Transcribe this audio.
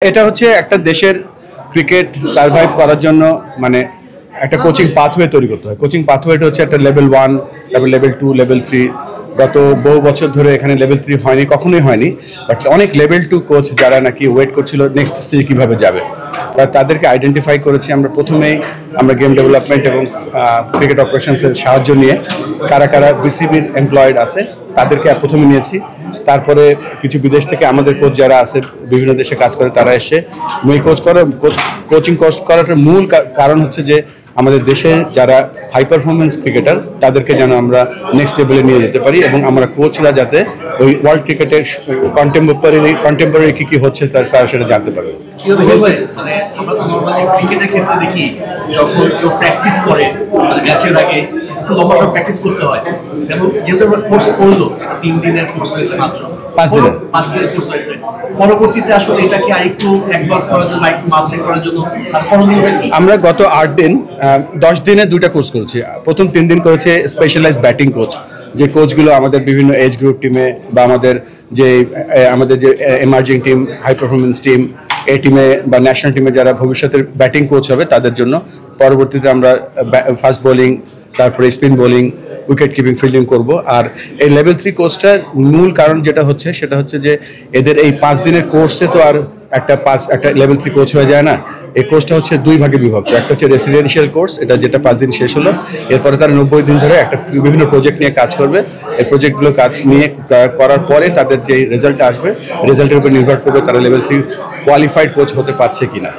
এটা হচ্ছে একটা দেশের ক্রিকেট সার্ভাইভ করার জন্য মানে একটা কোচিং পাথওয়ে তৈরি করতে হয়। কোচিং পাথওয়েটা হচ্ছে একটা লেভেল 1, তারপর লেভেল 2, লেভেল 3। গত বহু বছর ধরে এখানে লেভেল 3 হয়নি, কখনোই হয়নি। বাট অনেক লেভেল 2 কোচ যারা নাকি ওয়েট করছিল নেক্সট স্টেজে কীভাবে যাবে, তাদেরকে আইডেন্টিফাই করেছি আমরা প্রথমেই। আমরা গেম ডেভেলপমেন্ট এবং ক্রিকেট অপারেশনসের সাহায্য নিয়ে কারা কারা বিসিবির এমপ্লয়েড আছে তাদেরকে প্রথমে নিয়েছি। তারপরে কিছু বিদেশ থেকে আমাদের কোচ যারা আছে বিভিন্ন দেশে কাজ করে তারা এসে কোচিং কোর্স করাটার মূল কারণ হচ্ছে যে আমাদের দেশে যারা হাই পারফরমেন্স ক্রিকেটার তাদেরকে যেন আমরা নেক্সট লেভেলে নিয়ে যেতে পারি এবং আমরা কোচরা যাতে ওই ওয়ার্ল্ড ক্রিকেটের কন্টেম্পোরারি কী কী হচ্ছে তারা সেটা জানতে পারবে। মানে আমরা তো নরমালি ক্রিকেটের ক্ষেত্রে দেখি যখন কেউ প্র্যাকটিস করে ম্যাচের আগে লম্বা সময় প্র্যাকটিস করতে হয়, এবং যেহেতু আমরা কোর্স করলো 3 দিনের কোর্স হয়েছে মাত্র 5 দিনের কোর্স হয়েছে, পরবর্তীতে আসলে এটাকে আরেকটু অ্যাডভান্স করার জন্য আরেকটু মাস্টার করার জন্য তার করণীয় কি? আমরা গত 8 দিন 10 দিনে 2টা কোর্স করেছি। প্রথম 3 দিন করেছে স্পেশালাইজ ব্যাটিং কোচ, যে কোচগুলো আমাদের বিভিন্ন এজ গ্রুপ টিমে বা আমাদের যে emerging team, high performance team, এ টিমে বা ন্যাশনাল টিমে যারা ভবিষ্যতের ব্যাটিং কোচ হবে তাদের জন্য। পরবর্তীতে আমরা ফাস্ট বোলিং, তারপরে spin bowling, wicket keeping, fielding করব। আর এই লেভেল 3 কোর্সটার মূল কারণ যেটা হচ্ছে সেটা হচ্ছে যে এদের এই 5 দিনের কোর্সে তো আর একটা লেভেল 3 কোচ হয়ে যায় না। এই কোর্সটা হচ্ছে 2 ভাগে বিভক্ত। একটা হচ্ছে রেসিডেন্সিয়াল কোর্স, যেটা 5 দিন শেষ হলো। এরপরে তারা 90 দিন ধরে একটা বিভিন্ন প্রজেক্ট নিয়ে কাজ করবে। এই প্রজেক্টগুলো কাজ নিয়ে করার পরে তাদের যে রেজাল্টটা আসবে, রেজাল্টের উপর নির্ভর করবে তারা লেভেল 3 কোয়ালিফাইড কোচ হতে পারছে কিনা।